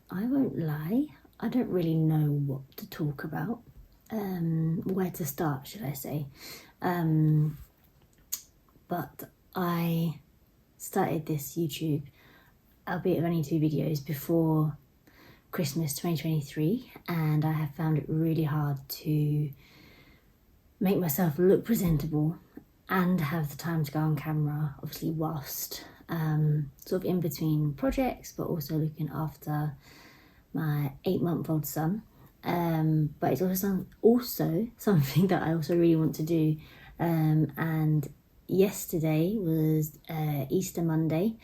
I won't lie, I don't really know what to talk about. Where to start, should I say. But I started this YouTube, albeit only 2 videos, before Christmas 2023, and I have found it really hard to make myself look presentable and have the time to go on camera, obviously whilst sort of in between projects, but also looking after my 8-month-old son. But it's also something that I also really want to do. And yesterday was Easter Monday,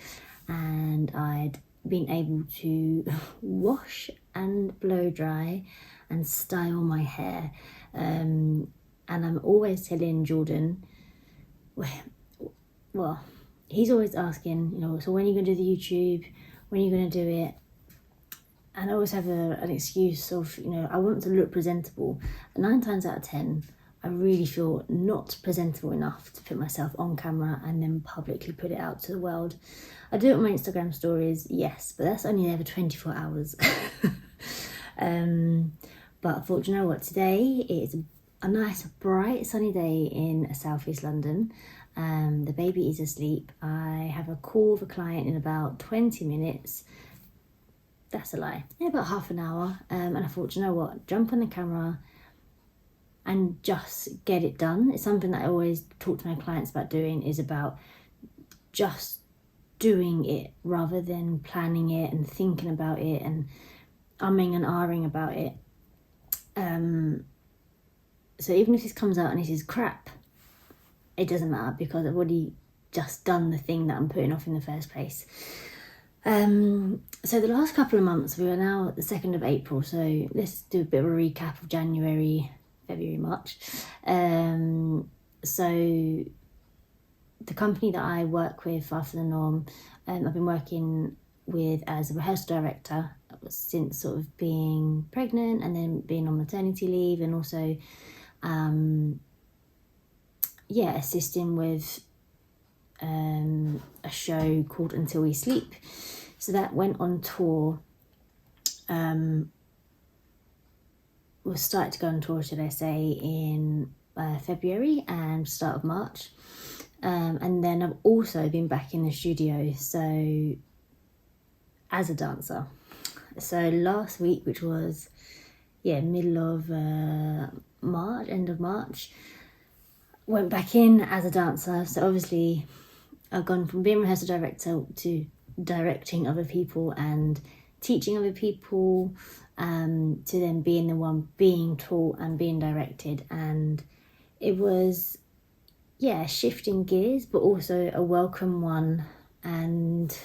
and I'd been able to wash and blow dry and style my hair. And I'm always telling Jordan, well, he's always asking, so when are you going to do the YouTube? When are you going to do it? And I always have an excuse of, I want to look presentable. And 9 times out of 10, I really feel not presentable enough to put myself on camera and then publicly put it out to the world. I do it on my Instagram stories, yes, but that's only there for 24 hours. But I thought, you know what, today is a nice, bright, sunny day in Southeast London. The baby is asleep. I have a call with a client in about 20 minutes. That's a lie. In about half an hour. And I thought, you know what, jump on the camera and just get it done. It's something that I always talk to my clients about doing, is about just doing it rather than planning it and thinking about it and umming and ahhing about it. So even if this comes out and this is crap, it doesn't matter because I've already just done the thing that I'm putting off in the first place. So the last couple of months, we are now at the 2nd of April, so let's do a bit of a recap of January, February, March. So the company that I work with, After the Norm, I've been working with as a rehearsal director since sort of being pregnant and then being on maternity leave, and also assisting with a show called Until We Sleep. So that went on tour, was started to go on tour, should I say, in February and start of March. And then I've also been back in the studio, so as a dancer. So last week, which was middle of March, end of March, went back in as a dancer. So obviously I've gone from being rehearsal director to directing other people and teaching other people, to then being the one being taught and being directed. And it was shifting gears, but also a welcome one. And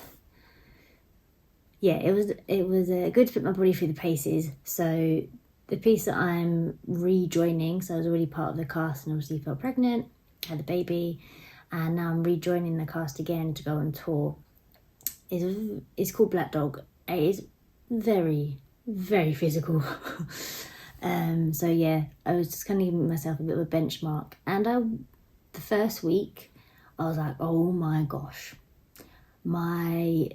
it was good to put my body through the paces. So the piece that I'm rejoining, so I was already part of the cast and obviously felt pregnant, had a baby, and now I'm rejoining the cast again to go on tour. It's called Black Dog. It is very, very physical. So I was just kind of giving myself a bit of a benchmark. And the first week, I was like, oh my gosh, I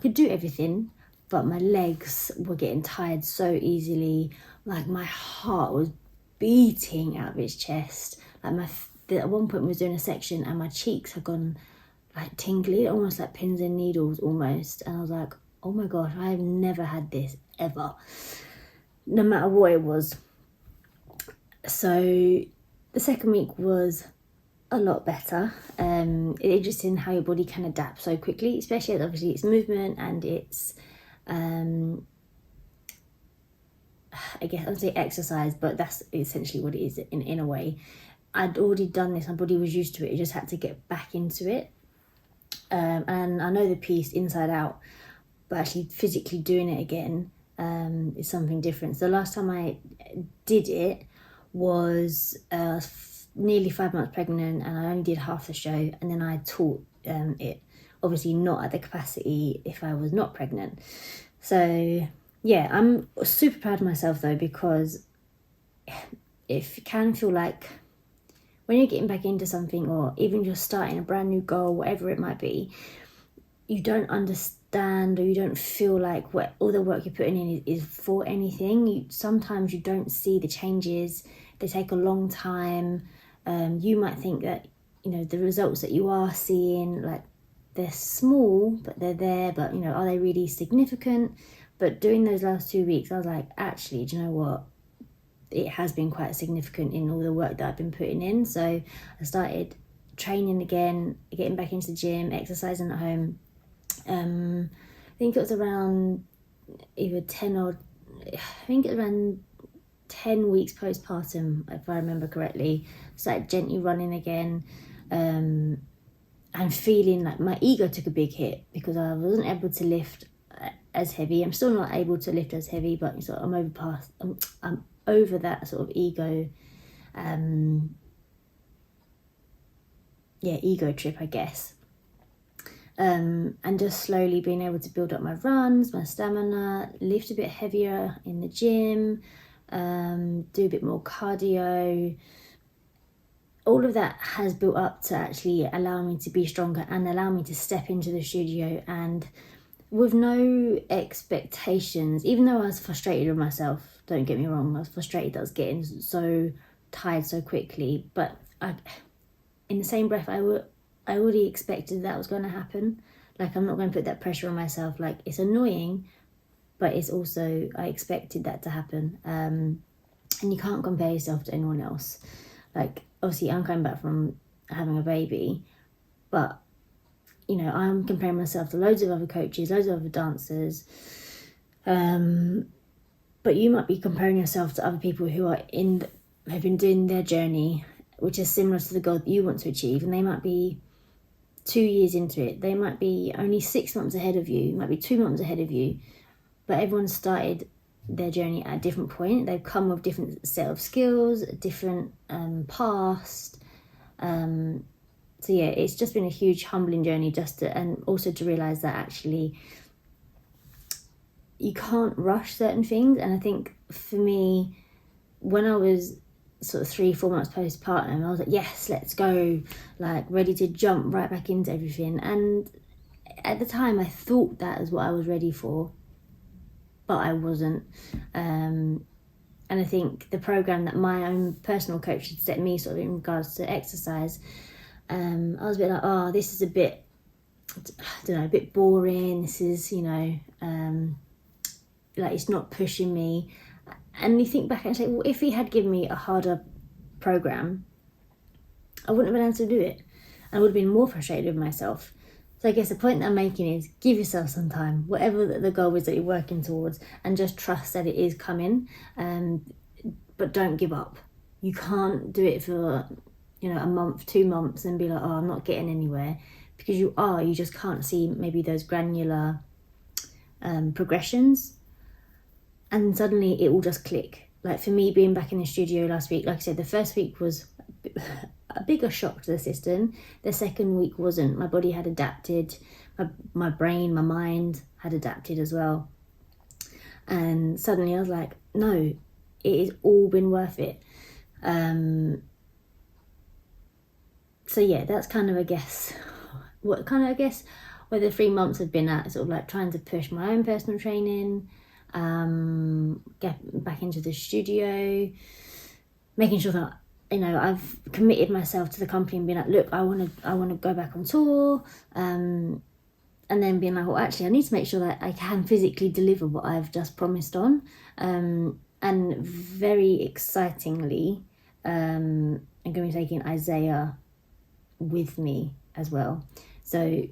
could do everything, but my legs were getting tired so easily. Like my heart was beating out of its chest. Like at one point I was doing a section and my cheeks had gone like tingly, almost like pins and needles almost. And I was like, oh my gosh, I have never had this ever, no matter what it was. So the second week was a lot better. It's interesting how your body can adapt so quickly, especially as obviously it's movement and it's I guess I would say exercise, but that's essentially what it is in a way. I'd already done this, my body was used to it, it just had to get back into it. And I know the piece inside out, but actually physically doing it again is something different. So the last time I did it was nearly 5 months pregnant, and I only did half the show, and then I taught it, obviously not at the capacity if I was not pregnant. So I'm super proud of myself though, because it can feel like when you're getting back into something, or even you're starting a brand new goal, whatever it might be, you don't understand, understand, or you don't feel like what all the work you're putting in is for anything. Sometimes you don't see the changes. They take a long time. You might think that, the results that you are seeing, like, they're small, but they're there, but, are they really significant? But during those last 2 weeks, I was like, actually, do you know what? It has been quite significant in all the work that I've been putting in. So I started training again, getting back into the gym, exercising at home. I think it was around either 10 weeks postpartum, if I remember correctly. Started gently running again, and feeling like my ego took a big hit because I wasn't able to lift as heavy. I'm still not able to lift as heavy, but I'm over that sort of ego ego trip, I guess. And just slowly being able to build up my runs, my stamina, lift a bit heavier in the gym, do a bit more cardio. All of that has built up to actually allow me to be stronger and allow me to step into the studio and with no expectations, even though I was frustrated with myself. Don't get me wrong, I was frustrated that I was getting so tired so quickly, but in the same breath, I already expected that was going to happen. Like, I'm not going to put that pressure on myself. Like, it's annoying, but it's also, I expected that to happen. And you can't compare yourself to anyone else. Like, obviously, I'm coming back from having a baby, but, I'm comparing myself to loads of other coaches, loads of other dancers. But you might be comparing yourself to other people who have been doing their journey, which is similar to the goal that you want to achieve, and they might be 2 years into it. They might be only 6 months ahead of you, might be 2 months ahead of you, but everyone started their journey at a different point. They've come with different set of skills, different past. So yeah, it's just been a huge humbling journey and also to realise that actually you can't rush certain things. And I think for me, when I was sort of 3-4 months postpartum, I was like, yes, let's go, like ready to jump right back into everything. And at the time I thought that is what I was ready for, but I wasn't. And I think the program that my own personal coach had set me sort of in regards to exercise, I was a bit like, oh, this is a bit, I don't know, a bit boring. This is, like, it's not pushing me. And you think back and say, well, if he had given me a harder program, I wouldn't have been able to do it. I would have been more frustrated with myself. So I guess the point that I'm making is give yourself some time, whatever the goal is that you're working towards, and just trust that it is coming. But don't give up. You can't do it for, a month, 2 months and be like, oh, I'm not getting anywhere. Because you just can't see maybe those granular progressions. And suddenly it will just click. Like for me, being back in the studio last week, like I said, the first week was a bigger shock to the system. The second week wasn't. My body had adapted. My brain, my mind had adapted as well. And suddenly I was like, no, it has all been worth it. So yeah, that's kind of, I guess, where the 3 months have been at, sort of like trying to push my own personal training, get back into the studio, making sure that I've committed myself to the company and being like, look, I want to go back on tour, and then being like, well, actually I need to make sure that I can physically deliver what I've just promised on, and very excitingly, I'm going to be taking Isaiah with me as well. So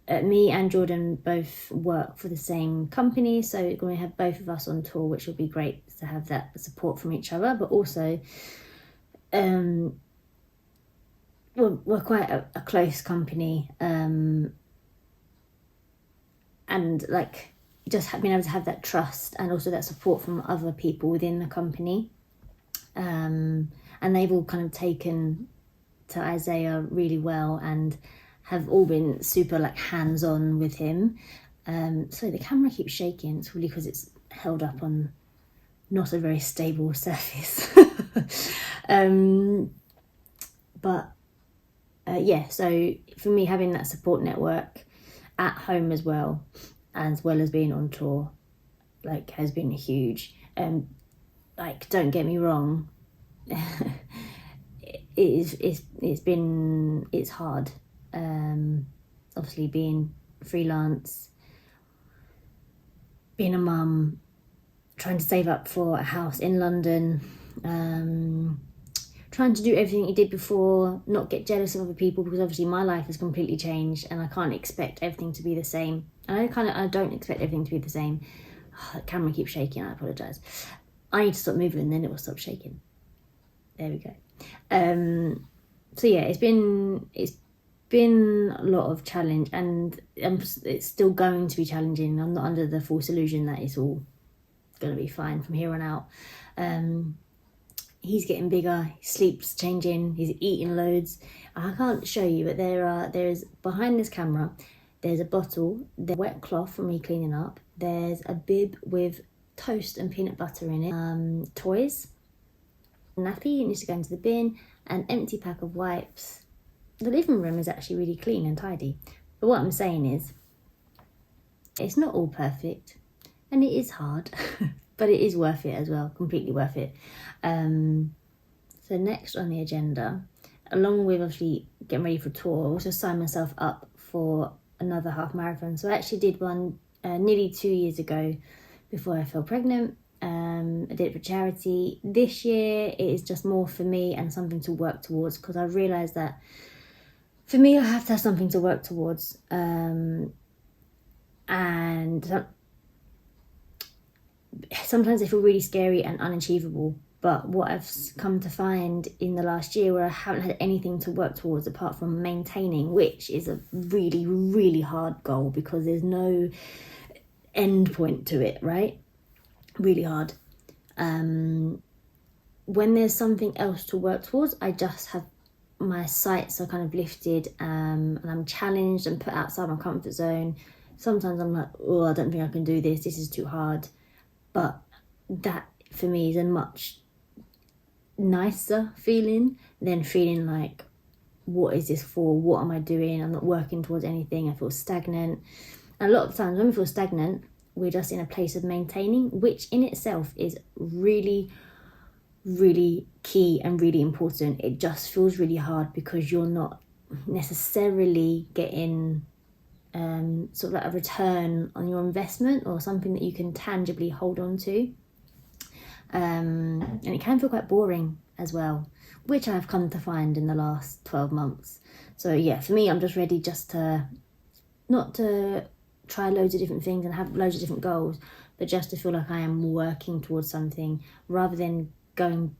me and Jordan both work for the same company, so we're going to have both of us on tour, which will be great to have that support from each other. But also, we're quite a close company, and like just being able to have that trust and also that support from other people within the company, and they've all kind of taken to Isaiah really well and have all been super like hands-on with him. So the camera keeps shaking. It's really because it's held up on not a very stable surface. So for me, having that support network at home as well as being on tour, like, has been huge. Like, don't get me wrong, it's hard. Obviously being freelance, being a mum, trying to save up for a house in London, trying to do everything you did before, not get jealous of other people, because obviously my life has completely changed and I can't expect everything to be the same. And I don't expect everything to be the same. Oh, the camera keeps shaking, I apologise. I need to stop moving, then it will stop shaking. There we go. So yeah, it's been a lot of challenge, and it's still going to be challenging. I'm not under the false illusion that it's all going to be fine from here on out. He's getting bigger, his sleep's changing, he's eating loads. I can't show you, but there's behind this camera, there's a bottle, there's wet cloth for me cleaning up, there's a bib with toast and peanut butter in it, toys, nappy needs to go into the bin, an empty pack of wipes. The living room is actually really clean and tidy. But what I'm saying is, it's not all perfect, and it is hard, but it is worth it as well, completely worth it. So next on the agenda, along with obviously getting ready for tour, I also signed myself up for another half marathon. So I actually did one nearly 2 years ago before I fell pregnant. I did it for charity. This year it is just more for me and something to work towards, because I realised that for me I have to have something to work towards, and sometimes they feel really scary and unachievable. But what I've come to find in the last year, where I haven't had anything to work towards apart from maintaining, which is a really, really hard goal because there's no end point to it, right? Really hard. When there's something else to work towards, I just have my sights are kind of lifted, and I'm challenged and put outside my comfort zone. Sometimes I'm like, oh, I don't think I can do this. This is too hard. But that for me is a much nicer feeling than feeling like, what is this for? What am I doing? I'm not working towards anything. I feel stagnant. And a lot of times when we feel stagnant, we're just in a place of maintaining, which in itself is really, really key and really important. It just feels really hard because you're not necessarily getting sort of like a return on your investment or something that you can tangibly hold on to. And it can feel quite boring as well, which I've come to find in the last 12 months. So yeah, for me, I'm just ready just to not to try loads of different things and have loads of different goals, but just to feel like I am working towards something rather than getting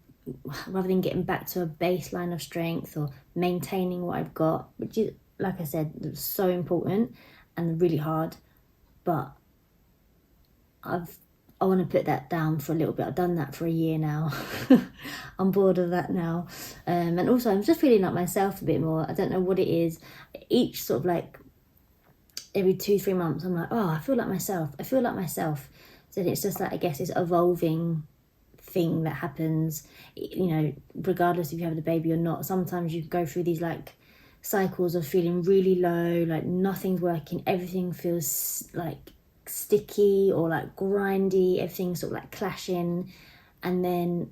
back to a baseline of strength or maintaining what I've got, which is, like I said, so important and really hard. But I want to put that down for a little bit. I've done that for a year now. I'm bored of that now. And also I'm just feeling like myself a bit more. I don't know what it is. Each sort of like every 2-3 months I'm like, oh, I feel like myself. So it's just like, I guess it's evolving thing that happens, you know, regardless if you have the baby or not. Sometimes you go through these like cycles of feeling really low, like nothing's working, everything feels like sticky or like grindy, everything's sort of like clashing. And then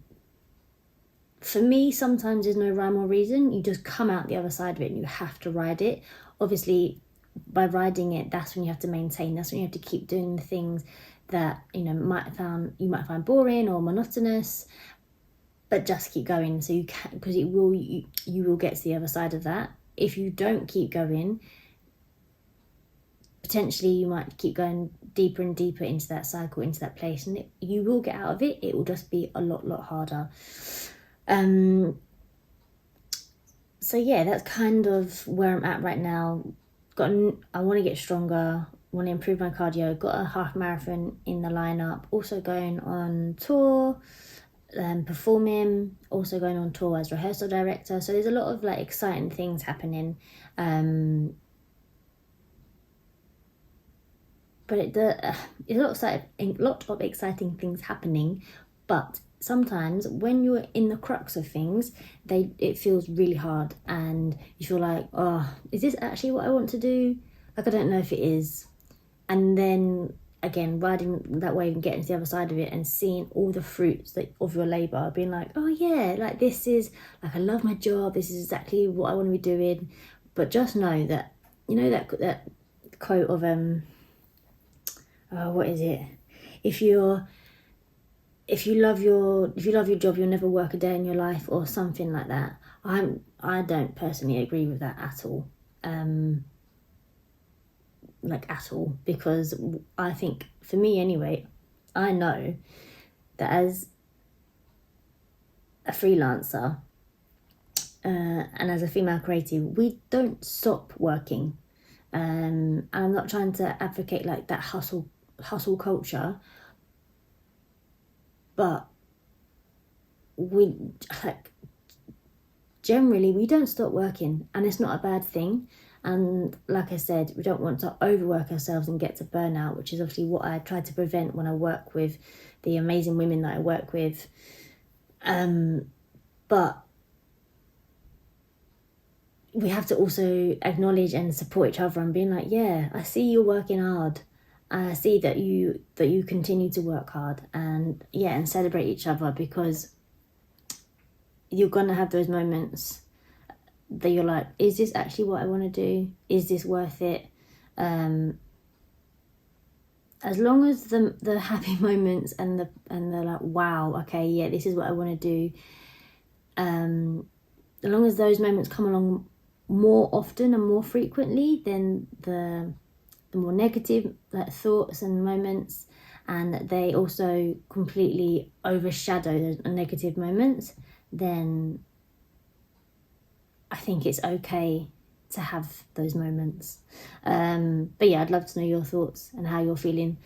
for me, sometimes there's no rhyme or reason. You just come out the other side of it and you have to ride it. Obviously, by riding it, that's when you have to maintain, that's when you have to keep doing the things that, you know, you might find boring or monotonous, but just keep going. So you can, because you will get to the other side of that. If you don't keep going, potentially you might keep going deeper and deeper into that cycle, into that place, and you will get out of it. It will just be a lot harder. So yeah, that's kind of where I'm at right now. I want to get stronger, want to improve my cardio, got a half marathon in the lineup, also going on tour, performing, also going on tour as rehearsal director. So there's a lot of like exciting things happening. But there's a lot of exciting things happening, but sometimes when you're in the crux of things, it feels really hard and you feel like, oh, is this actually what I want to do? like I don't know if it is. And then again, riding that wave and getting to the other side of it and seeing all the fruits of your labour, being like, oh yeah, like this is, like I love my job, this is exactly what I want to be doing. But just know that, you know, that quote of what is it? If you love your job, you'll never work a day in your life, or something like that. I don't personally agree with that at all. At all, because I think, for me anyway, I know that as a freelancer and as a female creative, we don't stop working. And I'm not trying to advocate like that hustle culture, but we generally we don't stop working, and it's not a bad thing. And like I said, we don't want to overwork ourselves and get to burnout, which is obviously what I try to prevent when I work with the amazing women that I work with. But we have to also acknowledge and support each other and being like, yeah, I see you're working hard. I see that you continue to work hard, and celebrate each other, because you're gonna have those moments that you're like, is this actually what I want to do? Is this worth it? As long as the happy moments and the like, wow, okay, yeah, this is what I want to do. As long as those moments come along more often and more frequently than the more negative thoughts and moments, and they also completely overshadow those negative moments, then I think it's okay to have those moments. But yeah, I'd love to know your thoughts and how you're feeling.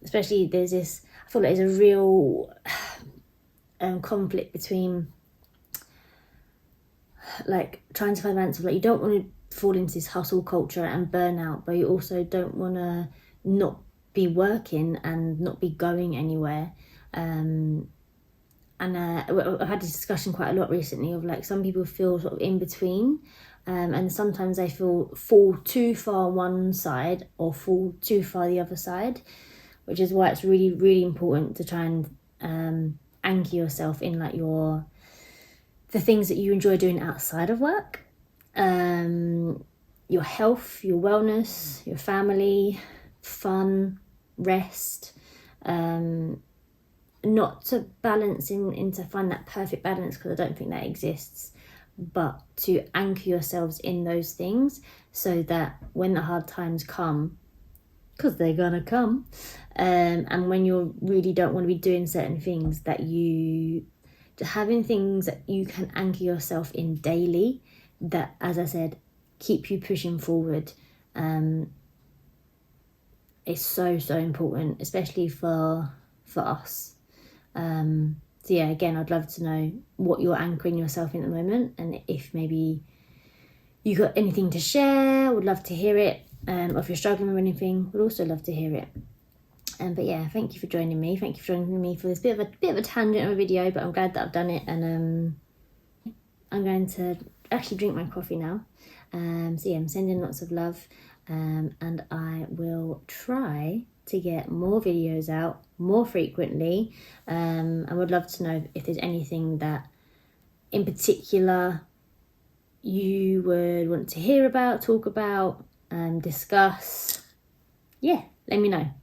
Especially I feel like there's a real conflict between like trying to find balance of like, you don't want to fall into this hustle culture and burnout, but you also don't want to not be working and not be going anywhere. And I've had this discussion quite a lot recently of like, some people feel sort of in between, and sometimes they fall too far one side or fall too far the other side, which is why it's really, really important to try and anchor yourself in like the things that you enjoy doing outside of work, your health, your wellness, your family, fun, rest, not to balance in to find that perfect balance, because I don't think that exists, but to anchor yourselves in those things so that when the hard times come, because they're gonna come, and when you really don't want to be doing certain things, that you having things that you can anchor yourself in daily, that, as I said, keep you pushing forward. It's so important, especially for us. So yeah, again, I'd love to know what you're anchoring yourself in at the moment, and if maybe you got anything to share, would love to hear it. Or if you're struggling with anything, would also love to hear it. But yeah, thank you for joining me. Thank you for joining me for this bit of a tangent of a video, but I'm glad that I've done it. And I'm going to actually drink my coffee now. So yeah, I'm sending lots of love, and I will try to get more videos out more frequently. I would love to know if there's anything that in particular you would want to hear about, talk about, discuss. Yeah, let me know.